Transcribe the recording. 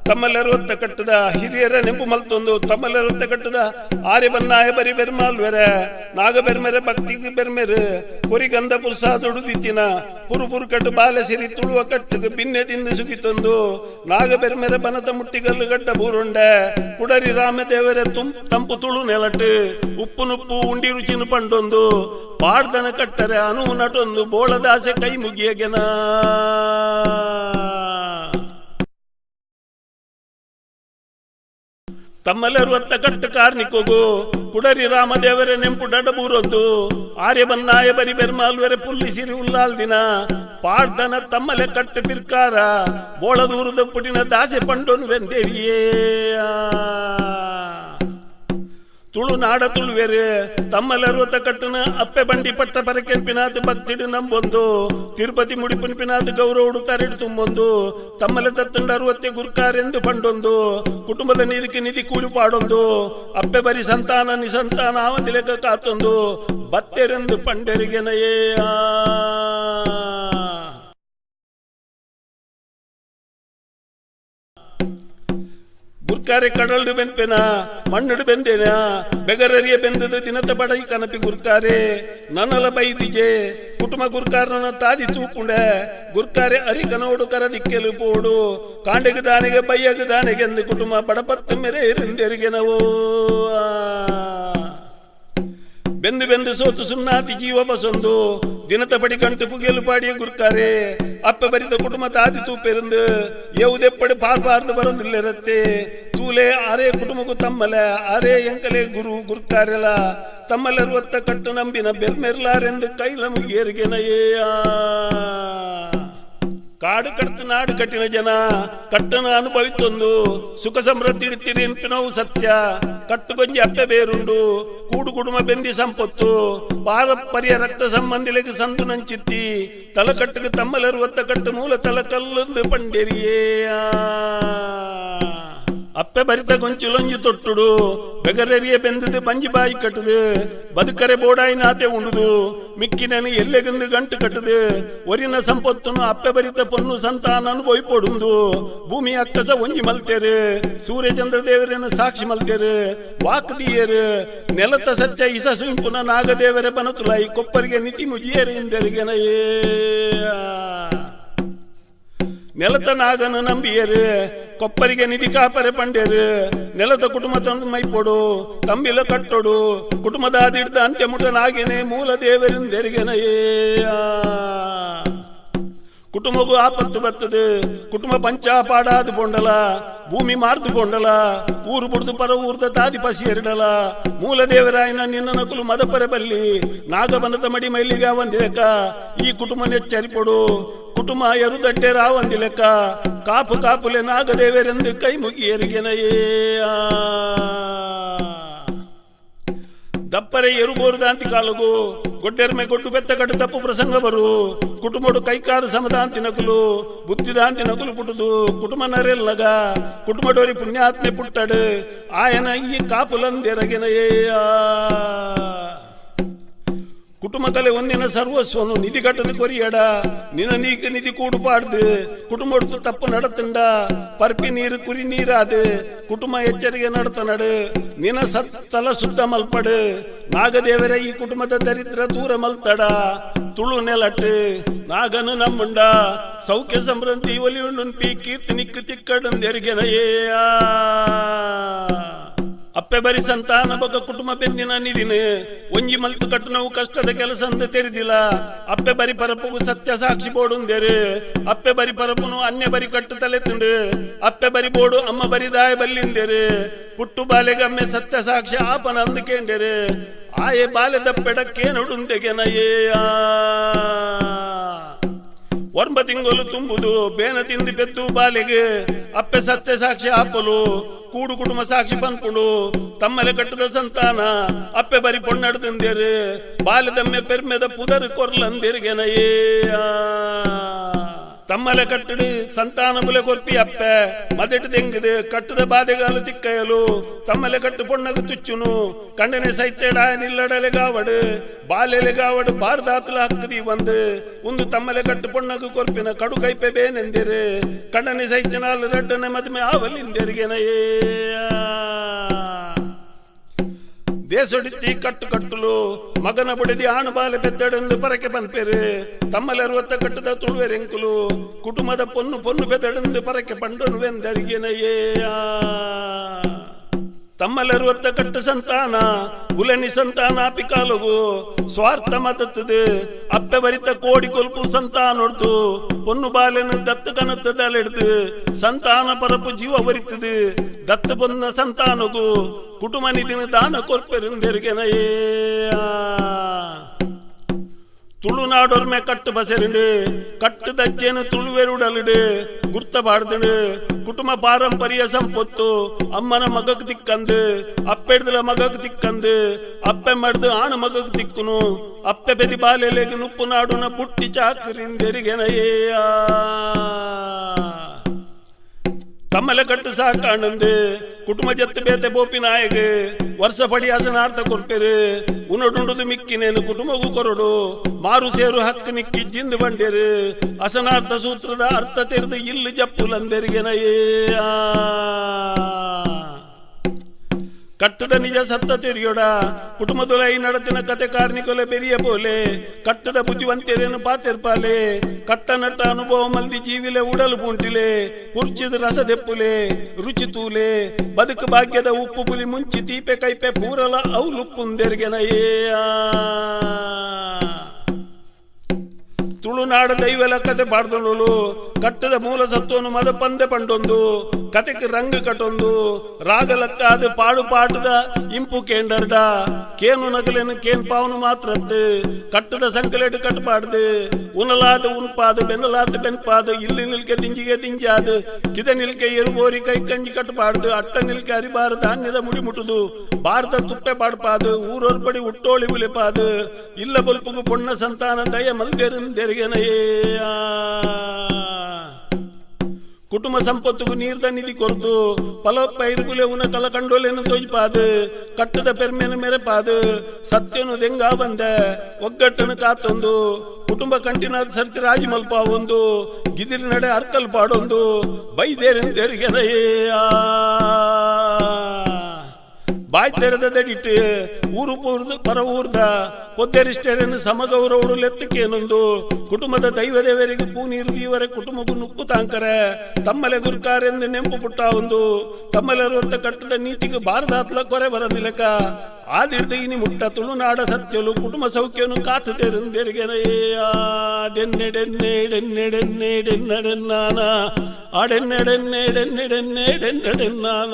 ತಮ್ಮಲ್ಲರೊತ್ತ ಕಟ್ಟದ ಹಿರಿಯರ ನೆಂಪು ಮಲ್ತೊಂದು ತಮ್ಮಲ್ಲರೊತ್ತ ಕಟ್ಟದ ಆರೆ ಬನ್ನಾಯ ಬರಿ ಬೆರ್ಮಾಲ್ವೆರ ನಾಗ ಬೆರ್ಮೆರೆ ಭಕ್ತಿಗೆ ಬೆರ್ಮೆರು ಕೊರಿಗಂಧ ಪುರ್ಸಾದುಡುದಿತ್ತಿನ ಪುರುಪುರು ಕಟ್ಟು ಬಾಲೆ ಸಿರಿ ತುಳುವ ಕಟ್ಟುಗೆ ಬಿನ್ನೆದಿಂದ ಸುಗಿತೊಂದು ನಾಗ ಬೆರ್ಮೆರೆ ಬನತ ಮುಟ್ಟಿಗಲ್ಲು ಗಡ್ಡ ಬೂರುಂಡ ಕುಡರಿ ರಾಮದೇವರ ತಂಪು ತುಳು ನೆಲಟ್ಟು ಉಪ್ಪು ನುಪ್ಪು ಉಂಡಿ ರುಚಿನ ಪಂಡೊಂದು ಪಾಡ್ದನ ಕಟ್ಟರೆ ಅನು ನಟೊಂದು ಬೋಳದಾಸೆ ಕೈ ಮುಗಿಯಗೆನ ತಮ್ಮಲ್ಲರುವತ್ತ ಕಟ್ಟು ಕಾರ್ನಿಕೋಗು ಕುಡರಿ ರಾಮದೇವರ ನೆಂಪು ಡಡಬೂರೊಂದು ಆರ್ಯ ಬನ್ನಾಯ ಬರಿ ಬೆರ್ಮಾಲ್ವೆರೆ ಪುಲ್ಲಿಸಿರಿ ಉಲ್ಲಾಲ್ ದಿನ ಪಾಡ್ದನ ತಮ್ಮಲೆ ಕಟ್ಟು ಬಿರ್ಕಾರ ಬೋಳದೂರದ ಪುಟಿನ ದಾಸೆ ಪಂಡೊನು ವೆಂದೇರಿಯೇ ತುಳುನಾಡ ತುಳುವೆರು ತಮ್ಮಲ್ಲರುವತ್ತ ಕಟ್ಟುನ ಅಪ್ಪೆ ಬಂಡಿ ಪಟ್ಟ ಪರಕೆಂಪಿನಾತ್ ಭಕ್ತಿಡು ನಂಬೊಂದು ತಿರುಪತಿ ಮುಡಿಪುನ್ಪಿನಾತ್ ಗೌರವಡು ತರೆಡು ತುಂಬೊಂದು ತಮ್ಮಲೆ ತತ್ತುಂಡ ಅರುವತ್ತೆ ಗುರ್ಕಾರೆಂದು ಪಂಡೊಂದು ಕುಟುಂಬದ ನಿಧಿಗೆ ನಿಧಿ ಕೂಲಿ ಪಾಡೊಂದು ಅಪ್ಪೆ ಬರಿ ಸಂತಾನ ನಿಸಂತಾನ ಆವಂದಿ ಲೆಕ್ಕ ಕಾತೊಂದು ಬತ್ತೆರೆಂದು ಪಂಡೆರಿಗೆನಯೇ ಗುರ್ಕಾರೆ ಕಡಲ್ಡು ಬೆಂಪೆನ ಮಣ್ಣುಡು ಬೆಂದೆನ ಬೆಗರರಿಯ ಬೆಂದದ ದಿನದ ಬಡೈ ಕನಪಿ ಗುರ್ಕಾರೆ ನನ್ನಲ ಬೈದಿಜೆ ಕುಟುಂಬ ಗುರ್ಕಾರನ ತಾದಿ ತೂಪುಂಡೆ ಗುರ್ಕಾರೆ ಅರಿಕನೋಡು ಕರದಿಕ್ಕೆಲು ಪೋಡು ಕಾಂಡೆಗೆ ದಾನೆಗೆ ಬೈಯಗೆ ದಾನೆಗೆ ಎಂದು ಕುಟುಂಬ ಬಡಪತ್ತು ಮೆರೆ ಇರಿಂದೆರಿಗೆ ನಾವು ಬೆಂದು ಬೆಂದು ಸೋತು ಸುನ್ನಾತಿ ಜೀವ ಬಸೊಂದು ದಿನತ ಪಡಿ ಕಂಟು ಪುಗೆಲು ಪಾಡಿಯ ಗುರ್ಕಾರೆ ಅಪ್ಪ ಬರಿದ ಕುಟುಂಬ ತಾದಿ ತೂಪೆರಂದು ಯಾವುದೆಪ್ಪಡಿ ಪಾರ್ಬಾರ್ದು ಬರೊಂದಿಲ್ಲರತ್ತೆ ತೂಲೆ ಆರೇ ಕುಟುಂಬಕ್ಕೂ ತಮ್ಮಲೆ ಆರೇ ಎಂಕಲೆ ಗುರು ಗುರ್ಕಾರೆಲ ತಮ್ಮಲ್ಲರುವತ್ತ ಕಟ್ಟು ನಂಬಿನ ಬೆರ್ಮೆರ್ಲಾರೆಂದು ಕೈಲ ಮುಗಿಯರಿಗೆನಯೇ ಕಾಡು ಕಟ್ಟು ನಾಡು ಕಟ್ಟಿನ ಜನ ಕಟ್ಟನ ಅನುಭವಿತೊಂದು ಸುಖ ಸಮೃದ್ಧಿ ಇಡ್ತೀರಿ ಎನ್ಪಿನವು ಸತ್ಯ ಕಟ್ಟುಗೊಂಜಿ ಅಪ್ಪೆ ಬೇರುಂಡು ಕೂಡು ಕುಟುಂಬ ಬೆಂದಿ ಸಂಪತ್ತು ಪಾರಂಪರ್ಯ ರಕ್ತ ಸಂಬಂಧಿಲೆಗೆ ಸಂದು ನಂಚಿತ್ತಿ ತಲಕಟ್ಟಿಗೆ ತಮ್ಮಲ್ಲರುವತ್ತ ಕಟ್ಟು ಮೂಲ ತಲಕಲ್ಲೊಂದು ಪಂಡೆರಿಯೇ ಅಪ್ಪೆ ಬರಿತ ಗೊಂಚುಲೊಂಜಿ ತೊಟ್ಟುಡು ಬೆಗರರಿಯ ಬೆಂದದು ಬಂಜಿ ಬಾಯಿ ಕಟ್ಟದು ಬದುಕರೆ ಬೋಡಾಯಿ ನಾತೆ ಉಂಡುದು ಮಿಕ್ಕಿನನು ಎಲ್ಲೆಗಂದು ಗಂಟು ಕಟ್ಟದು ಒರಿನ ಸಂಪತ್ತನ್ನು ಅಪ್ಪೆ ಬರಿತ ಪೊನ್ನು ಸಂತಾನ ಅನುಭವಿಪೊಡುಂದು ಭೂಮಿ ಅಕ್ಕಸ ಒಂಜಿ ಮಲ್ತೇರು ಸೂರ್ಯಚಂದ್ರ ದೇವರನ್ನು ಸಾಕ್ಷಿ ಮಲ್ತೇರು ವಾಕ್ದಿಯರು ನೆಲತ ಸತ್ಯ ಇಸ ಸುಂಪುನ ನಾಗದೇವರ ಬನತುಲಾಯಿ ಕೊಪ್ಪರಿಗೆ ನಿತಿ ಮುಜಿಯರು ಇಂದರಿಗೆನಯೇ ನೆಲತ ನಾಗನ ನಂಬಿಯರು ಕೊಪ್ಪರಿಗೆ ನಿಧಿ ಕಾಪರೆ ಪಂಡ್ಯರು ನೆಲದ ಕುಟುಂಬ ತಂದು ಮೈಪೊಡು ತಂಬಿಲ ಕಟ್ಟೊಡು ಕುಟುಂಬದಾದಿಡ್ದ ಅಂತ್ಯ ಮುಟನಾಗೇನೆ ಮೂಲ ದೇವರಿಂದೆರಿಗೆನಯೇ ಕುಟುಂಬಗೂ ಆಪತ್ತು ಬರ್ತದೆ ಕುಟುಂಬ ಪಂಚಾಪಾಡಾದು ಬೊಂಡಲ ಭೂಮಿ ಮಾರ್ದು ಬೊಂಡಲ ಊರು ಬುಡ್ದು ಪರ ಊರ್ದ ತಾದಿ ಪಸಿ ಎರಡಲ ಮೂಲ ದೇವರಾಯನ ನಿನ್ನ ನಕಲು ಮದಪರೆ ಬಲ್ಲಿ ನಾಗಬನದ ಮಡಿ ಮೈಲಿಗ ಒಂದಿಲೆಕ್ಕ ಈ ಕುಟುಂಬ ನೆಚ್ಚರಿಪೊಡು ಕುಟುಂಬ ಎರುದಡ್ಡೆ ರಾವಂದಿ ಲೆಕ್ಕ ಕಾಪು ಕಾಪುಲೆ ನಾಗದೇವರೆಂದು ಕೈ ಮುಗಿಯರಿಗೆನಯೇ ದಪ್ಪರೆ ಎರುಬೋರುದಾಂತಿ ಕಾಲಗು ಗೊಡ್ಡೆರ್ಮೆ ಗೊಡ್ಡು ಬೆತ್ತ ಕಟ್ಟು ತಪ್ಪು ಪ್ರಸಂಗ ಬರು ಕುಟುಂಬಡು ಕೈಕಾರು ಸಮದಾಂತಿ ನಕಲು ಬುದ್ಧಿದಾಂತಿ ನಕಲು ಪುಟುದು ಕುಟುಂಬ ನರೆಲ್ಲಗ ಕುಟುಂಬಡೋರಿ ಪುಣ್ಯಾತ್ಮೆ ಪುಟ್ಟಡು ಆಯನ ಈ ಕಾಪುಲಂದೆರಗೆನಯೇ ಕುಟುಂಬ ಕಲೆ ಒಂದಿನ ಸರ್ವಸ್ವನು ನಿಧಿ ಕಟ್ಟದು ಕೊರಿಯಡ ನಿನ್ನ ನೀಕ ನಿಧಿ ಕೂಡು ಪಾಡ್ದು ಕುಟುಂಬ ತಪ್ಪು ನಡತಂಡ ಪರ್ಪಿ ನೀರು ಕುರಿ ನೀರಾದು ಕುಟುಂಬ ಎಚ್ಚರಿಕೆ ನಡತ ನಡು ನಿನ್ನ ಸತ್ತಲ ಶುದ್ಧ ಮಲ್ಪಡು ನಾಗದೇವರ ಈ ಕುಟುಂಬದ ದರಿದ್ರ ದೂರ ಮಲ್ತಡ ತುಳು ನೆಲಟ್ಟು ನಾಗನು ನಮ್ಮುಂಡ ಸೌಖ್ಯ ಸಮೃದ್ಧಿ ಒಲಿ ಉಂಡುಂಪಿ ಕೀರ್ತಿ ನಿಕ್ಕು ತಿಕ್ಕಡುಂದೆರಿಗೆನಯೇ ಅಪ್ಪೆ ಬರಿ ಸಂತಾನ ಬಗ ಕುಟುಂಬ ಬೆಂದಿನ ನಿಧಿನ ಒಂಜಿ ಮಲ್ತು ಕಟ್ಟು ನಾವು ಕಷ್ಟದ ಕೆಲಸ ಅಂತ ತೆರೆದಿಲ್ಲ ಅಪ್ಪೆ ಬರಿ ಪರಪುಗು ಸತ್ಯ ಸಾಕ್ಷಿ ಬೋಡುಂದೇರು ಅಪ್ಪೆ ಬರಿ ಪರಪುನು ಅನ್ಯ ಬರಿ ಕಟ್ಟು ತಲೆ ತುಂಡು ಅಪ್ಪೆ ಬರಿ ಬೋಡು ಅಮ್ಮ ಬರಿ ದಾಯ ಬಲ್ಲಿಂದೇರು ಪುಟ್ಟು ಬಾಲೆಗಮ್ಮೆ ಸತ್ಯ ಸಾಕ್ಷಿ ಆಪನ ಅಂದುಕೇಂಡೇರು ಆಯೆ ಬಾಲೆ ದಪ್ಪೆಡಕ್ಕೆ ನಡುಂದೆಗೆನಯೇ ಒರ್ಬ ತಿಂಗಳು ತುಂಬುದು ಬೇನ ತಿಂದು ಬೆದ್ದು ಬಾಲೆಗೆ ಅಪ್ಪೆ ಸತ್ಯ ಸಾಕ್ಷಿ ಆಪಲು ಕೂಡು ಕುಟುಂಬ ಸಾಕ್ಷಿ ಪಂಪುಡು ತಮ್ಮಲೆ ಕಟ್ಟದ ಸಂತಾನ ಅಪ್ಪೆ ಬರಿ ಪೊಣ್ಣಡ್ದಂದೇರು ಬಾಲ್ಯದಮ್ಮೆ ಪೆರ್ಮೆದ ಪುದರ್ ಕೊರ್ಲಂದಿರ್ಗೆನಯೇ ತಮ್ಮಲೆ ಕಟ್ಟಡು ಸಂತಾನ ಮುಲೆ ಕೊರ್ಪಿ ಅಪ್ಪ ಮದೆಟ್ಟು ತೆಂಗದು ಕಟ್ಟದ ಬಾಧೆಗಾಲು ತಿಕ್ಕಯಲು ತಮ್ಮಲೆ ಕಟ್ಟು ಪೊಣ್ಣಗು ತುಚ್ಚುನು ಕಂಡನೆ ಸೈತೆಡ ನಿಲ್ಲಡಲೆ ಗಾವಡು ಬಾಲೆಲೆ ಗಾವಡು ಬಾರದಾತಲ ಹಕ್ಕದಿ ಒಂದು ತಮ್ಮಲೆ ಕಟ್ಟು ಪೊಣ್ಣಗು ಕೊರ್ಪಿನ ಕಡು ಕೈಪೆ ಬೇನೆಂದಿರು ಕಂಡನೆ ಸೈತನಾಲು ರಡ್ಡನೆ ಮದುವೆ ಆವಲಿಂದೆರಿಗೆನಯೇ ದೇಶೊಡಿತಿ ಕಟ್ಟು ಕಟ್ಟಲು ಮಗನ ಬುಡದಿ ಆಣು ಬಾಲೆ ಬೆದ್ದಡೆಂದು ಪರಕೆ ಪನ್ಪೇರು ತಮ್ಮಲೆ 60 ಕಟ್ಟದ ತುಳುವೆರೆಂಕುಲು ಕುಟುಂಬದ ಪೊನ್ನು ಬೆದ್ದಡೆಂದು ಪರಕೆ ಪಂಡನುವೆಂದರಿಗೆನಯೇ ತಮ್ಮಲೆ 60 ಕಟ್ಟು ಸಂತಾನ ಬುಲನಿ ಸಂತಾನ ಪಿಕಾಲುಗು ಸ್ವಾರ್ಥ ಮತತ್ತದು ಅಪ್ಪೆ ಬರಿತ ಕೋಡಿ ಕೊಲ್ಪು ಸಂತಾನೊಡ್ದು ಪೊನ್ನು ಬಾಲೆನು ದತ್ತು ಕನತ್ತದಲ್ಲಿಡ್ದು ಸಂತಾನ ಪರಪು ಜೀವ ಬರಿತದು ದತ್ತು ಬಂದ ಸಂತಾನಗು ಕುಟುಂಬ ನಿಧಿನ ದಾನ ಕೊರ್ಪೆರಿಂದೆರಿಗೆನಯೇ ತುಳುನಾಡೋರ್ಮೆ ಕಟ್ಟು ಬಸೆರುಂಡು ಕಟ್ಟು ದಜ್ಜೆನು ತುಳುವೆರುಡಲಿಡು ಗುರ್ತಬಾರ್ದು ಕುಟುಂಬ ಪಾರಂಪರ್ಯ ಸಂಪತ್ತು ಅಮ್ಮನ ಮಗಕ್ ತಿಕ್ಕಂದು ಅಪ್ಪೆಡ್ದಲ ಮಗಕ್ ತಿಕ್ಕಂದು ಅಪ್ಪೆ ಮಡ್ದು ಆಣ ಮಗಕ್ ತಿಕ್ಕುನು ಅಪ್ಪೆ ಬೆದಿ ಬಾಲೆಲೆಗೆ ನುಪ್ಪು ನಾಡುನ ಬುಟ್ಟಿ ಚಾಕರಿಂದೆರಿಗೆನಯೇ ತಮ್ಮಲೆ ಕಟ್ಟು ಸಾಕಾಣಂದು ಕುಟುಂಬ ಜತ್ತು ಬೇತೆ ಬೋಪಿ ನಾಯಕ ವರ್ಷ ಪಡಿ ಹಸನಾರ್ಥ ಕೊರ್ಪೆರು ಉನಡುಂಡುದು ಮಿಕ್ಕಿನೇನು ಕುಟುಂಬಗೂ ಕೊರಡು ಮಾರು ಸೇರು ಹಕ್ಕು ನಿಕ್ಕಿ ಜಿಂದು ಬಂಡೇರು ಹಸನಾರ್ಥ ಸೂತ್ರದ ಅರ್ಥ ತೆರೆದು ಇಲ್ಲಿ ಜಪ್ಪುಲಂದೆರಿಗೆನಯೇ ಕಟ್ಟದ ನಿಜ ಸತ್ತ ತೆರಿಯೋಡ ಕುಟುಂಬದೊಲೈ ನಡತಿನ ಕತೆ ಕಾರ್ನಿಕೊಲೆ ಬೆರಿಯ ಬೋಲೆ ಕಟ್ಟದ ಬುದ್ಧಿವಂತರೇನು ಪಾತೆರ್ಪಾಲೆ ಕಟ್ಟ ನಟ್ಟ ಅನುಭವ ಮಲ್ದಿ ಜೀವಿಲೆ ಉಡಲು ಪುಂಟಿಲೆ ಪುರ್ಚಿದ ರಸ ದೆಪ್ಪುಲೆ ರುಚಿ ತೂಲೆ ಬದುಕು ಭಾಗ್ಯದ ಉಪ್ಪು ಪುಲಿ ಮುಂಚಿ ತೀಪೆ ಕೈಪೆ ಪೂರಲ ಔಲುಪ್ಪುಂದೆರ್ಗೆನಯೇ ತುಳುನಾಡ ದೈವಲ ಕತೆ ಪಾಡ್ದೊಂಡು ಕಟ್ಟದ ಮೂಲ ಸತ್ವನು ಮದ ಪಂದೆ ಪಂಡೊಂದು ಕತೆಗೆ ರಂಗು ಕಟ್ಟೊಂದು ರಾಗಲಕ್ಕಾದ ಪಾಡು ಪಾಟದ ಇಂಪು ಕೇಂಡರ್ಡ ಕೇನು ನಗಲೇನು ಕೇನ್ ಪಾವನು ಮಾತ್ರತ್ತು ಕಟ್ಟದ ಸಂಕಲೇಟು ಕಟ್ಟಪಾಡ್ದು ಉನಲಾದ ಉನ್ಪಾದ ಬೆನ್ನಲಾದ ಬೆನ್ಪಾದ ಇಲ್ಲಿ ನಿಲ್ಕೆ ದಿಂಜಿಗೆ ದಿಂಜಾದು ಕಿದ ನಿಲ್ಕೆ ಎರುಬೋರಿ ಕೈ ಕಂಜಿ ಕಟ್ಟಪಾಡ್ದು ಅಟ್ಟ ನಿಲ್ಕೆ ಅರಿಬಾರ ಧಾನ್ಯದ ಮುಡಿ ಮುಟ್ಟುದು ಭಾರತ ತುಪ್ಪೆ ಪಾಡ್ಪಾದು ಊರೊರ್ಬಡಿ ಉಟ್ಟೋಳಿ ಬಿಲಿಪಾದು ಇಲ್ಲ ಬಲ್ಪುಗು ಪೊಣ್ಣ ಸಂತಾನ ದಯ ಮಲ್ದೆರಿಂದೆರಿಗೆನಯೇ ಕುಟುಂಬ ಸಂಪತ್ತುಗೂ ನೀರ್ದ ನಿಧಿ ಕೊರತು ಫಲೋಪ್ಪ ಇರುಗುಲೆ ಉನ ಕಲ ಕಂಡೋಲೆನು ತೊಯ್ಪಾದು ಕಟ್ಟದ ಪೆರ್ಮೆನು ಮೆರೆಪಾದು ಸತ್ಯನು ದೆಂಗ ಬಂದ ಒಗ್ಗಟ್ಟನು ಕಾತೊಂದು ಕುಟುಂಬ ಕಂಟಿನಾದ ಸರ್ತಿ ರಾಜಿ ಮಲ್ಪ ಒಂದು ಗಿದಿರಿ ನಡೆ ಅರ್ಕಲ್ ಪಾಡೊಂದು ಬೈದೇರೆಂದೆರಿಗೆನಯೇ ಬಾಯ್ ತೆರೆದ ದಡಿಟ್ಟು ಊರು ಪೂರ್ದು ಪರ ಊರ್ದ ಪೊದ್ದೆರಿಷ್ಟೇರನ್ನು ಸಮಗೌರವಡು ಲೆತ್ತಕ್ಕೇನೊಂದು ಕುಟುಂಬದ ದೈವದೇವರಿಗೆ ಪೂನೀರು ದೀವರೆ ಕುಟುಂಬಗೂ ನುಪ್ಪು ತಾಂಕರೆ ತಮ್ಮಲೆ ಗುರುಕಾರೆಂದು ನೆಂಪು ಪುಟ್ಟ ಒಂದು ತಮ್ಮಲೆ 60 ಕಟ್ಟದ ನೀತಿಗೆ ಬಾರದಾತ್ಲ ಕೊರೆ ಬರದಿಲಕ ಆದಿಡ್ದ ಇನಿ ಮುಟ್ಟ ತುಳುನಾಡ ಸತ್ಯಲು ಕುಟುಂಬ ಸೌಖ್ಯನು ಕಾತು ತೆರೆಂದೆರಿಗೆನಯೇ ಡೆನ್ನೆ ಡೆನ್ನೆ ಡೆನ್ನೆ ಡೆನ್ನೆ ಡೆನ್ನಡೆನ್ನಾನ ಆಡೆನ್ನೆ ಡೆನ್ನೆ ಡೆನ್ನೆ ಡೆನ್ನೆ ಡೆನ್ನಡೆನ್ನಾನ